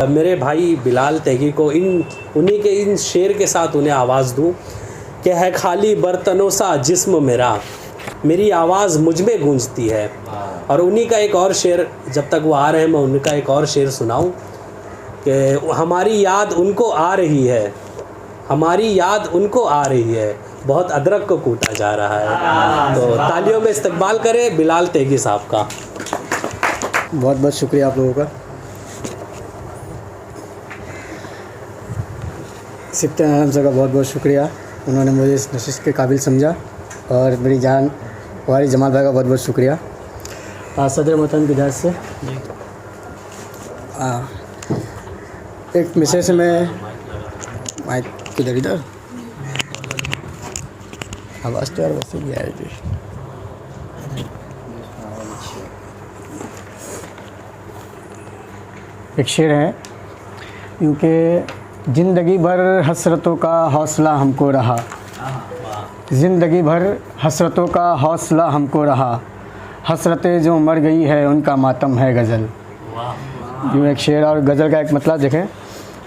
मेरे भाई बिलाल तेगी को उन्हीं के इन शेर के साथ उन्हें आवाज़ दूं कि है खाली बर्तनों सा जिस्म मेरा, मेरी आवाज़ मुझ में गूंजती है। और उन्हीं का एक और शेर, जब तक वो आ रहे हैं मैं उनका एक और शेर सुनाऊं कि हमारी याद उनको आ रही है, हमारी याद उनको आ रही है, बहुत अदरक को कूटा जा रहा है। तो तालियों में इस्तकबाल करें बिलाल तेगी साहब का। बहुत बहुत शुक्रिया आप लोगों का। सिफ्त आलम सर का बहुत बहुत शुक्रिया, उन्होंने मुझे इस नशिश के काबिल समझा। और मेरी जान वारी जमाल भाई का बहुत बहुत शुक्रिया। सदर मोहतरम की इजाज़त से एक मैसेज में माइक किधर इधर आवाज़ तो यार वैसे ही आएगी। एक शेर है यूँ कि ज़िंदगी भर हसरतों का हौसला हमको रहा, ज़िंदगी भर हसरतों का हौसला हमको रहा, हसरतें जो मर गई है उनका मातम है गज़ल। यूँ एक शेर और गज़ल का एक मतलब देखें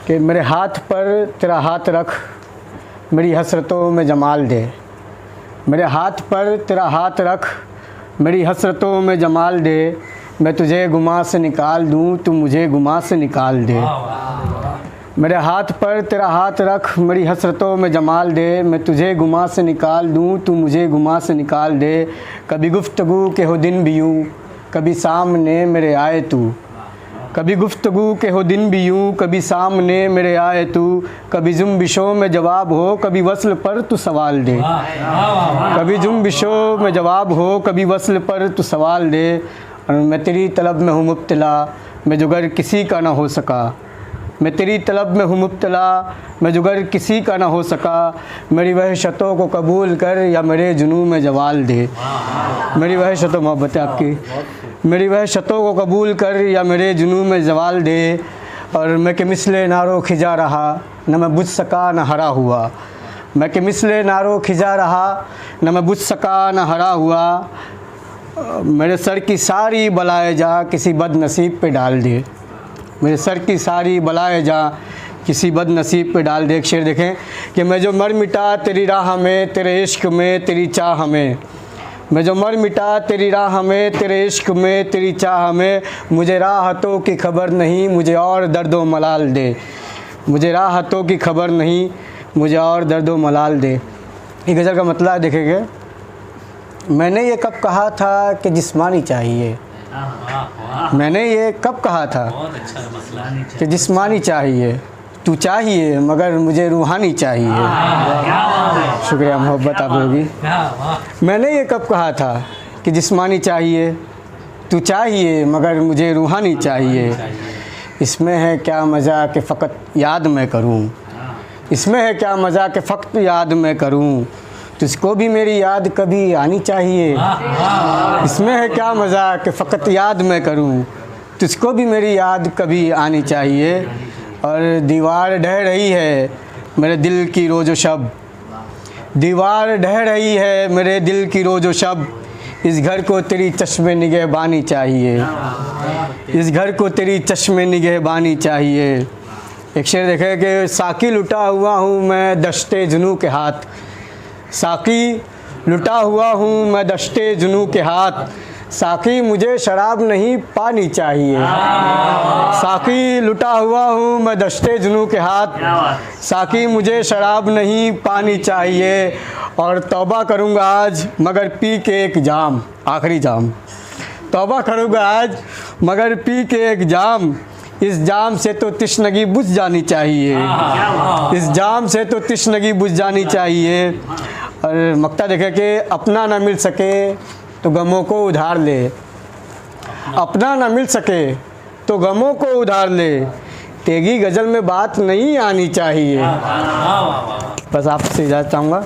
कि मेरे हाथ पर तेरा हाथ रख, मेरी हसरतों में जमाल दे, मेरे हाथ पर तेरा हाथ रख, मेरी हसरतों में जमाल दे, मैं तुझे गुमा से निकाल दूँ तू मुझे गुमा से निकाल दे। मेरे हाथ पर तेरा हाथ रख, मेरी हसरतों में जमाल दे, मैं तुझे गुमा से निकाल दूँ तू मुझे गुमा से निकाल दे। कभी गुफ्तगू के हो दिन भी यूँ, कभी सामने मेरे आए तू, कभी गुफ्तगू के हो दिन भी यूँ, कभी सामने मेरे आए तू, कभी जुम्बिशों में जवाब हो, कभी वस्ल पर तू सवाल दे, कभी जुम्बिशों में जवाब हो, कभी वस्ल पर तू सवाल दे। और मैं तेरी तलब में हूँ मुब्तला, मैं जुगर किसी का ना हो सका, मैं तेरी तलब में हूँ मुब्तला, मैं जुगर किसी का ना हो सका, मेरी वहशतों को कबूल कर या मेरे जुनून में जवाल दे। मेरी वहशतों, मोहब्बत है आपकी, मेरी वहशतों को कबूल कर या मेरे जुनून में जवाल दे। और मैं के मिसले नारों खिजा रहा, न मैं बुझ सका न हरा हुआ, मैं के मिसले नारों खिजा रहा, न मैं बुझ सका न हरा हुआ। मेरे सर की सारी बलाएं जा किसी बदनसीब पे डाल दे, मेरे सर की सारी बलाएं जा किसी बदनसीब पे डाल दे। एक शेर देखें कि मैं जो मर मिटा तेरी राह में, तेरे इश्क में, तेरी चाह में, मैं जो मर मिटा तेरी राह में, तेरे इश्क में, तेरी चाह में, मुझे राहतों की खबर नहीं, मुझे और दर्दो मलाल दे, मुझे राहतों की खबर नहीं, मुझे और दर्दो मलाल दे। ये गज़ल का मतलब देखेंगे, मैंने ये कब कहा था कि जिस्मानी चाहिए, मैंने ये कब कहा था कि जिस्मानी चाहिए, तू चाहिए मगर मुझे रूहानी चाहिए। शुक्रिया मोहब्बत आप लोगों की। मैंने ये कब कहा था कि जिस्मानी चाहिए, तू चाहिए मगर मुझे रूहानी चाहिए। इसमें है क्या मज़ा कि फ़कत याद मैं करूं, इसमें है क्या मज़ा कि फ़कत याद मैं करूं, तुझको भी मेरी याद कभी आनी चाहिए। इसमें है क्या मज़ा कि फ़कत याद मैं करूं, तुझको भी मेरी याद कभी आनी चाहिए। और दीवार ढह रही है मेरे दिल की रोज़ो शब, दीवार ढह रही है मेरे दिल की रोज़ो शब, इस घर को तेरी चश्मे निगहबानी चाहिए, इस घर को तेरी चश्मे निगहबानी चाहिए। एक शेर देखे कि साकी लुटा हुआ हूँ मैं दश्ते जुनू के हाथ, साकी लुटा हुआ हूँ मैं दश्ते जुनू के हाथ, साकी मुझे शराब नहीं पानी चाहिए, साकी लुटा हुआ हूँ मैं दश्ते जुनू के हाथ, साकी मुझे शराब नहीं पानी चाहिए। और तौबा करूँगा आज मगर पी के एक जाम, आखिरी जाम, तौबा करूँगा आज मगर पी के एक जाम, इस जाम से तो तिश्नगी बुझ जानी चाहिए, इस जाम से तो तिश्नगी बुझ जानी चाहिए। और मक्ता देखे कि अपना ना मिल सके तो गमों को उधार ले, अपना ना मिल सके तो गमों को उधार ले, तेगी गज़ल में बात नहीं आनी चाहिए। बस आपसे इजाज़त चाहूँगा।